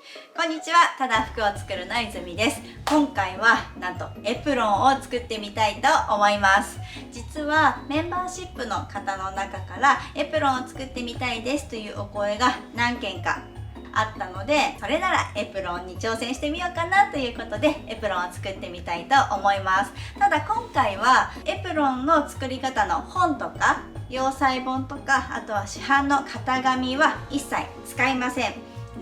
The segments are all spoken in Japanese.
こんにちは、ただ服を作るの泉です。今回はなんとエプロンを作ってみたいと思います。実はメンバーシップの方の中からエプロンを作ってみたいですというお声が何件かあったので、それならエプロンに挑戦してみようかなということでエプロンを作ってみたいと思います。ただ今回はエプロンの作り方の本とか洋裁本とか、あとは市販の型紙は一切使いません。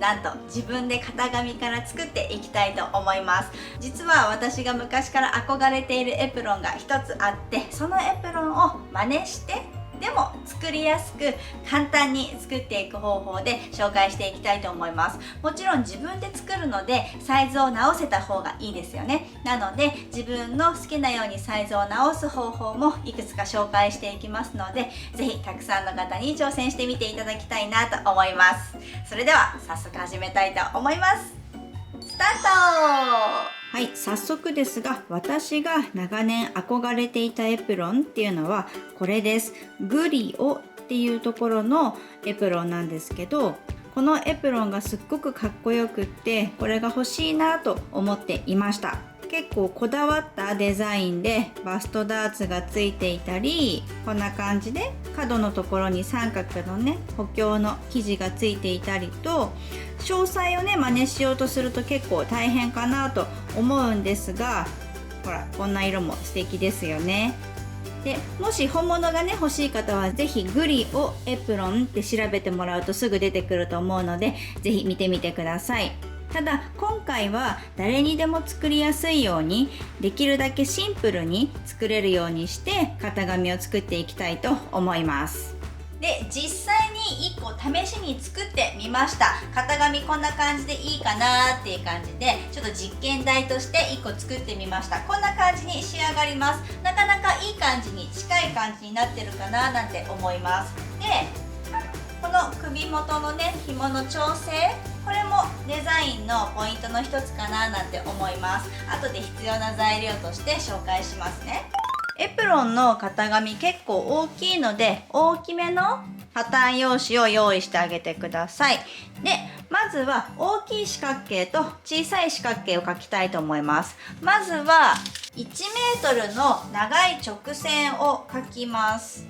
なんと自分で型紙から作っていきたいと思います。実は私が昔から憧れているエプロンが一つあって、そのエプロンを真似してでも作りやすく簡単に作っていく方法で紹介していきたいと思います。もちろん自分で作るのでサイズを直せた方がいいですよね。なので自分の好きなようにサイズを直す方法もいくつか紹介していきますので、ぜひたくさんの方に挑戦してみていただきたいなと思います。それでは早速始めたいと思います。スタート。はい、早速ですが、私が長年憧れていたエプロンっていうのはこれです。グリオっていうところのエプロンなんですけど、このエプロンがすっごくかっこよくって、これが欲しいなと思っていました。結構こだわったデザインでバストダーツがついていたり、こんな感じで角のところに三角のね補強の生地がついていたりと、詳細をね真似しようとすると結構大変かなと思うんですが、ほらこんな色も素敵ですよね。でもし本物がね欲しい方は是非グリオエプロンって調べてもらうとすぐ出てくると思うので、是非見てみてください。ただ今回は誰にでも作りやすいように、できるだけシンプルに作れるようにして型紙を作っていきたいと思います。で実際に1個試しに作ってみました。型紙こんな感じでいいかなっていう感じで、ちょっと実験台として1個作ってみました。こんな感じに仕上がります。なかなかいい感じに近い感じになってるかななんて思います。でこの首元のね紐の調整、これもデザインのポイントの一つかななんて思います。後で必要な材料として紹介しますね。エプロンの型紙結構大きいので、大きめのパターン用紙を用意してあげてください。でまずは大きい四角形と小さい四角形を描きたいと思います。まずは1メートルの長い直線を描きます。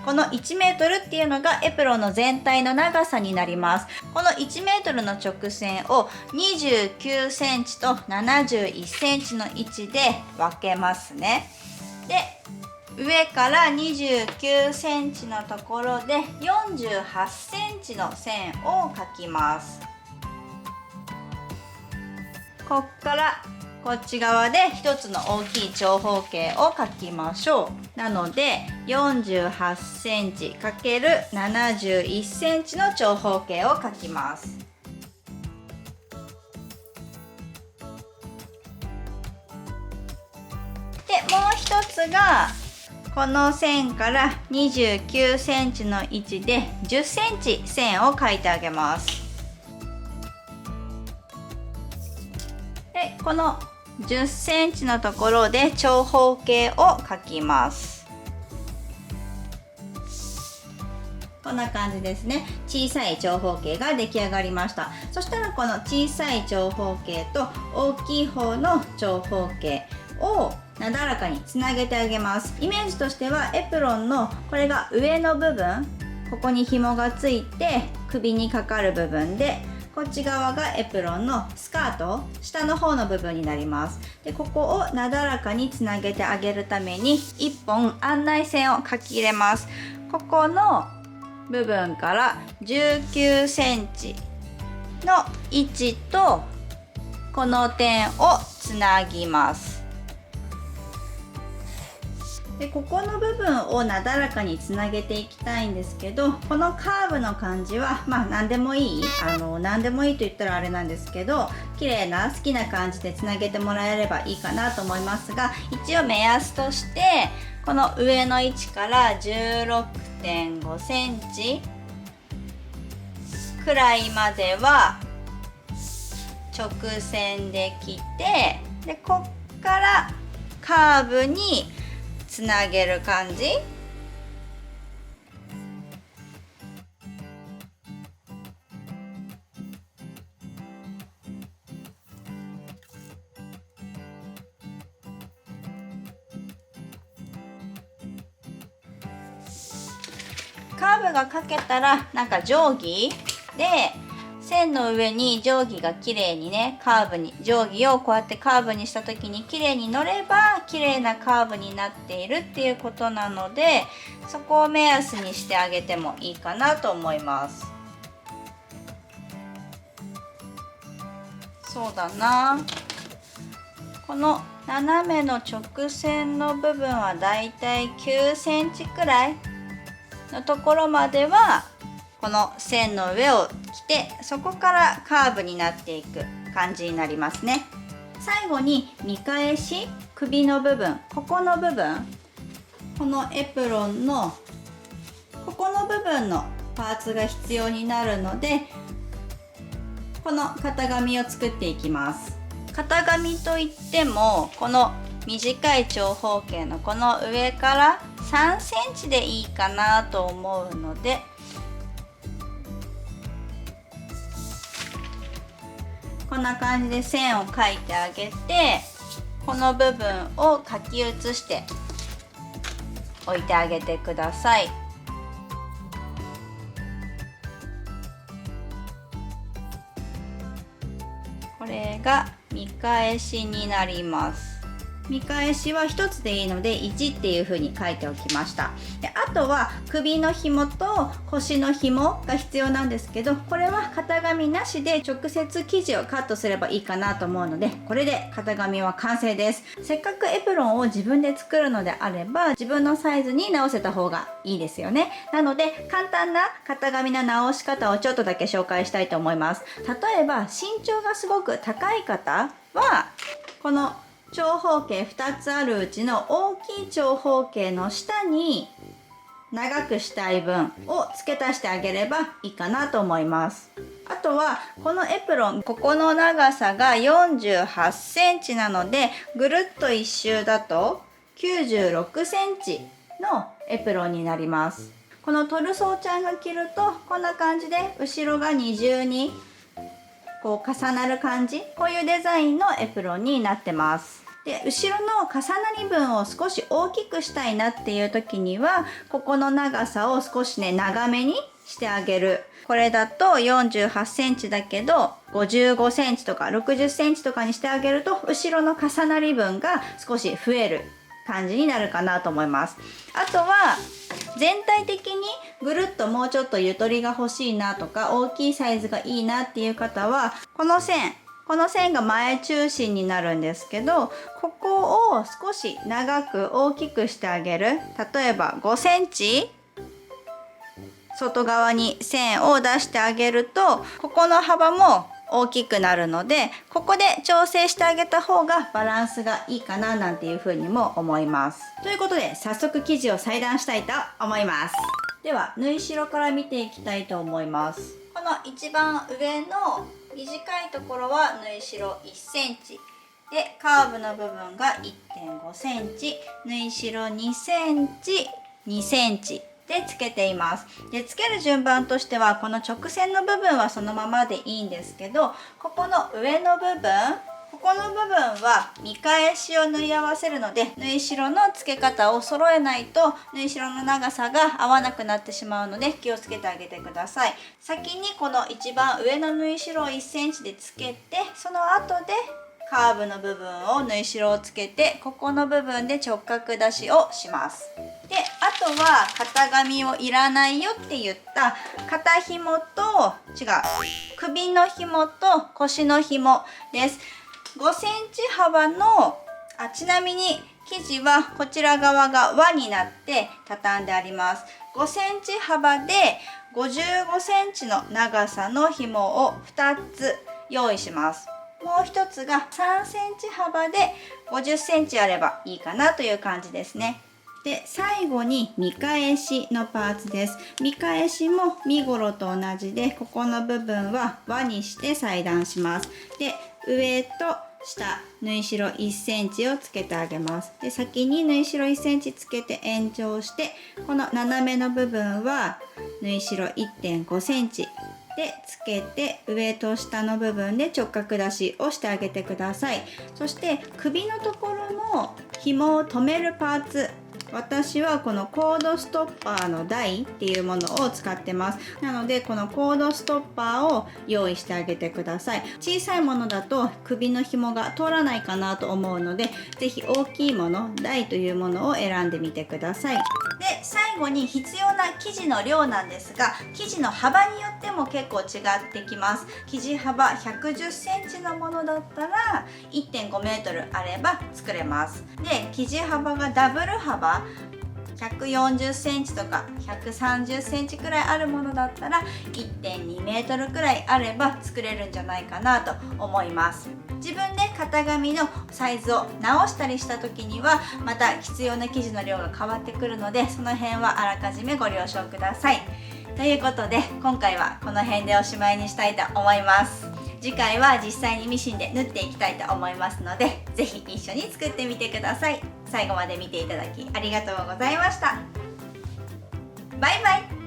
この1メートルっていうのがエプロンの全体の長さになります。この1メートルの直線を29センチと71センチの位置で分けますね。で上から29センチのところで48センチの線を描きます。こっからこっち側で一つの大きい長方形を描きましょう。なので48センチ ×71 センチの長方形を描きます。でもう一つがこの線から29センチの位置で10センチ線を描いてあげます。でこの10センチのところで長方形を描きます。こんな感じですね。小さい長方形が出来上がりました。そしたらこの小さい長方形と大きい方の長方形をなだらかにつなげてあげます。イメージとしてはエプロンのこれが上の部分、ここに紐がついて首にかかる部分で、こっち側がエプロンのスカート、下の方の部分になります。でここをなだらかにつなげてあげるために1本案内線を書き入れます。ここの部分から19センチの位置とこの点をつなぎます。でここの部分をなだらかにつなげていきたいんですけど、このカーブの感じは何でもいい、何でもいいと言ったらあれなんですけど、綺麗な好きな感じでつなげてもらえればいいかなと思いますが、一応目安としてこの上の位置から 16.5 センチくらいまでは直線で切って、でこっからカーブにつなげる感じ。カーブがかけたらなんか定規で線の上に定規が綺麗にね、カーブに定規をこうやってカーブにした時に綺麗に乗れば綺麗なカーブになっているっていうことなので、そこを目安にしてあげてもいいかなと思います。そうだな、この斜めの直線の部分はだいたい9センチくらいのところまではこの線の上を来て、そこからカーブになっていく感じになりますね。最後に見返し、首の部分、ここの部分、このエプロンのここの部分のパーツが必要になるので、この型紙を作っていきます。型紙といってもこの短い長方形のこの上から3センチでいいかなと思うので、こんな感じで線を描いてあげて、この部分を書き写して置いてあげてください。これが見返しになります。見返しは1つでいいので1っていう風に書いておきました。で、あとは首の紐と腰の紐が必要なんですけど、これは型紙なしで直接生地をカットすればいいかなと思うので、これで型紙は完成です。せっかくエプロンを自分で作るのであれば、自分のサイズに直せた方がいいですよね。なので簡単な型紙の直し方をちょっとだけ紹介したいと思います。例えば身長がすごく高い方は、この長方形2つあるうちの大きい長方形の下に長くしたい分を付け足してあげればいいかなと思います。あとはこのエプロン、ここの長さが48センチなので、ぐるっと一周だと96センチのエプロンになります。このトルソーちゃんが着るとこんな感じで後ろが二重にこう重なる感じ、こういうデザインのエプロンになってます。で、後ろの重なり分を少し大きくしたいなっていう時には、ここの長さを少しね長めにしてあげる。これだと48センチだけど55センチとか60センチとかにしてあげると、後ろの重なり分が少し増える感じになるかなと思います。あとは全体的にぐるっともうちょっとゆとりが欲しいなとか、大きいサイズがいいなっていう方は、この線が前中心になるんですけど、ここを少し長く大きくしてあげる。例えば5センチ外側に線を出してあげると、ここの幅も大きくなるので、ここで調整してあげた方がバランスがいいかななんていうふうにも思います。ということで早速生地を裁断したいと思います。では縫い代から見ていきたいと思います。この一番上の短いところは縫い代1センチで、カーブの部分が 1.5 センチ、縫い代2センチ2センチでつけています。で、つける順番としてはこの直線の部分はそのままでいいんですけど、ここの上の部分、ここの部分は見返しを縫い合わせるので、縫い代の付け方を揃えないと縫い代の長さが合わなくなってしまうので気をつけてあげてください。先にこの一番上の縫い代を1センチでつけて、その後でカーブの部分を縫い代をつけて、ここの部分で直角出しをします。で、あとは型紙をいらないよって言った肩紐と首の紐と腰の紐です。5センチ幅のちなみに生地はこちら側が輪になって畳んであります。5センチ幅で55センチの長さの紐を2つ用意します。もう一つが3センチ幅で50センチあればいいかなという感じですね。で、最後に見返しのパーツです。見返しも身ごろと同じで、ここの部分は輪にして裁断します。で、上と下縫い代1センチをつけてあげます。で、先に縫い代1センチつけて延長して、この斜めの部分は縫い代 1.5 センチでつけて、上と下の部分で直角出しをしてあげてください。そして首のところの紐を留めるパーツ、私はこのコードストッパーの台っていうものを使ってます。なのでこのコードストッパーを用意してあげてください。小さいものだと首の紐が通らないかなと思うので、是非大きいもの、台というものを選んでみてください。で、最後に必要な生地の量なんですが、生地の幅によっても結構違ってきます。生地幅110センチのものだったら 1.5 メートルあれば作れます。で、生地幅がダブル幅140センチとか130センチくらいあるものだったら 1.2 メートルくらいあれば作れるんじゃないかなと思います。自分で型紙のサイズを直したりした時にはまた必要な生地の量が変わってくるので、その辺はあらかじめご了承ください。ということで今回はこの辺でおしまいにしたいと思います。次回は実際にミシンで縫っていきたいと思いますので、是非一緒に作ってみてください。最後まで見ていただきありがとうございました。バイバイ。